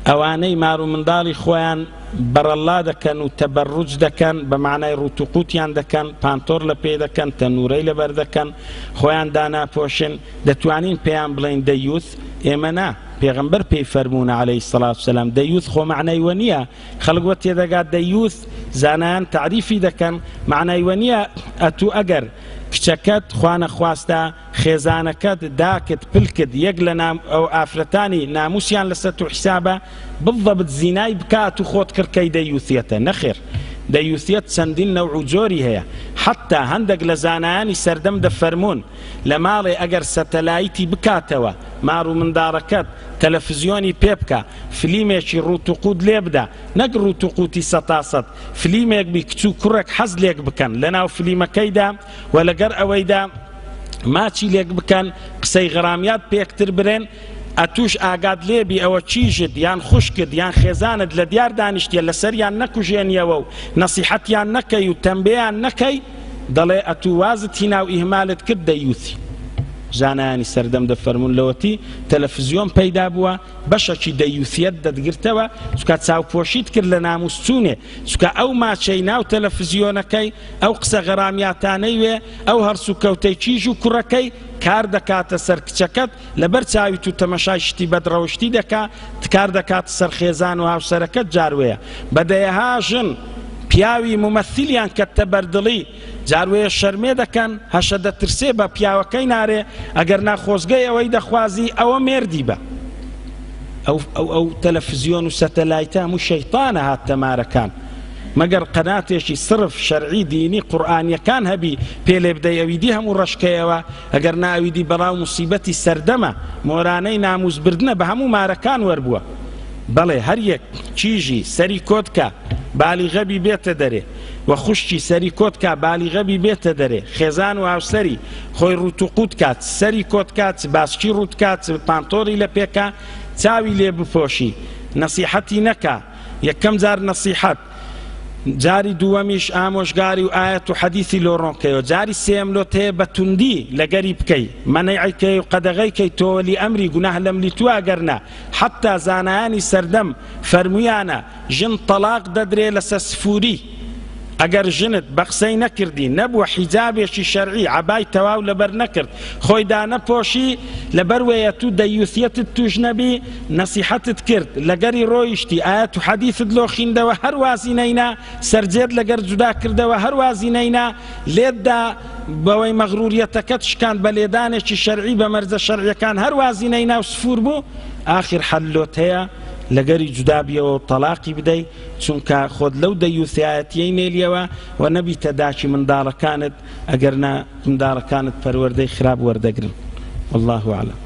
ئەوانەی مار و منداڵی خۆیان بەرەڵا دەکەن و تەبەڕوج دەکەن بە معنای ڕوتوقوتیان دەکەن پانتۆر لە پێ دەکەن تەنورەی لەبەر دەکەن خۆیان داناپۆشن دەتوانین پێیان بڵێن دەیوث ئێمە نا پێغەمبەر پێی فەرموونە عەلەیهی سەڵات وسەلام دەیوث خۆ معنای وە نییە خەڵک وە تێدەگات دەیوث زانایان تعریفی دەکەن معنای وە نییە ئەتوو ئەگەر کچەکەت خوا نەخواستە خێزانەکەت داکت پلکت یەک لە ئەو ئافرەتانی ناموسیان لەسەر تو حیسابە بڵدەبت زینای بکات و خۆت کردکەی دەیوثیەتە نەخێر دەیوثیەت چەندین نەوع و جۆری هەیە حتا هەندێک لە زانایانی سەردەم دەفەرموون لە ماڵێ ئەگەر سەتەلایتی بکاتەوە مار و منداڕەکەت تەلەڤیزیۆنی پێ بکە فلیمێکی ڕوتوقود لێ بدە نەک ڕوتوقوتی سەتاسەد فلیمێک بی کچ و کوڕێک حەز لێک بکەن لەناو فلیمەکەیدا و لەگەر ئەوەیدا ماچی لێک بکەن قسەی غەرامیات پێکتر برێن ئەتوش ئاگاد لێبی ئەوە چیژت یان خوشکت یان خێزانت لە دیار دانیشتە لەسەریان نەکوژێنیەوە و نەسیحەتیان نەکەی و تەمبەیان نەکەی دەڵێ ئەتوو وازت هیناو ئیهمالت کرد دەیوثی زانایانی سەردەم دەفەرمون لەوەتی تەلەڤیزیۆن پەیدا بووە بەشێکی دەیوثیەت دەتگرتەوە چونکە چاوپۆشیت کرد لە ناموسچوونێ چونکە ئەو ماچەی ناو تەلەڤیزیۆنەکەی ئەو قسە غەرامیاتانەی وێ ئەو هەرس و کەوتەی چیژ و کوڕەکەی کار دەکاتە سەر کچەکەت لەبەر چاویت و تەمەشای شتی بەدڕەوشتی دەکا کار دەکاتە سەر خێزان و هاوسەرەکەت جاروەیە بەدەیەها ژن پیاوی ممەثیلیان کەتە بەردڵی جاروەیە شەرمێ دەکەن هەشە دەترسێ بە پیاوەکەی نارێ ئەگەر ناخۆزگەی ئەوەی دەخوازی ئەوە مێردی بە ئەو تەلەڤیزیۆن و سەتەلایتە هەموو شەیتانە هات تەمارەکان مەگەر قەناتێکی صرف شەرعی دینی قورئانیەکان هەبی پێلێ بدەی ئەویدی هەموو ڕەشکەیەوە ئەگەر ناویدی بەڵاو موسیبەتی سەردەمە مۆرانەی ناموسبردنە بە هەموو مارەکان وەربووە بەڵێ هەر یەک چیژی سەری کۆتکە بالیغەبی بێتە دەرێ و خوشتی سەری کۆتکە بالیغەبی بێتە دەرێ خێزان و هاوسەری خۆی ڕوتوقوت کات سەری کۆت کات باسکی ڕوت کات پانتۆری لە پێکە چاوی لێ بپۆشی نەسیحەتی نەکا یەکەم جار نەسیحەت جاری دووەمیش ئامۆژگاری و ئایەت و حەدیثی لۆ ڕۆنکەیەوە جاری سێم لۆتەیە بە توندی لەگەری بکەی مەنەیعیکەی و قەدەغەیکەی تۆ وەلی ئەمری گوناه لە ملی تو ئەگەرنا حتا زانایانی سەردەم فەرمویانە ژن تەلاق دەدرێ لەسەر سفوری ئەگەر ژنت بە قسەی نەکردی نەبووە حیجابێکی شەرعی عەبای تەواو لەبەر نەکرد خۆی دانەپۆشی لەبەر وەیە تو دەیوثیەتت توش نەبی نەسیحەتت کرد لەگەری ڕۆیشتی ئایەت و حەدیثت لۆ خیندەوە هەر وازی نەینا سەرجێت لەگەر جودا کردەوە هەر وازی نەینا لێتدا بەوەی مەغروریەتەکەت شکاند بە لێدانێکی شەرعی بە مەرجە شەرعیەکان هەر وازی نەینا و سفور بوو ئاخر حەلۆت هەیە لەگەری جودابیەوە و تەلاقی بدەی چونکە خۆت لەو دەیوثایەتیەی نێلیەوە و نەبیتە داچی منداڵەکانت ئەگەر نا منداڵەکانت پەروەردەی خراپ وەردەگرن والله ئەعلەم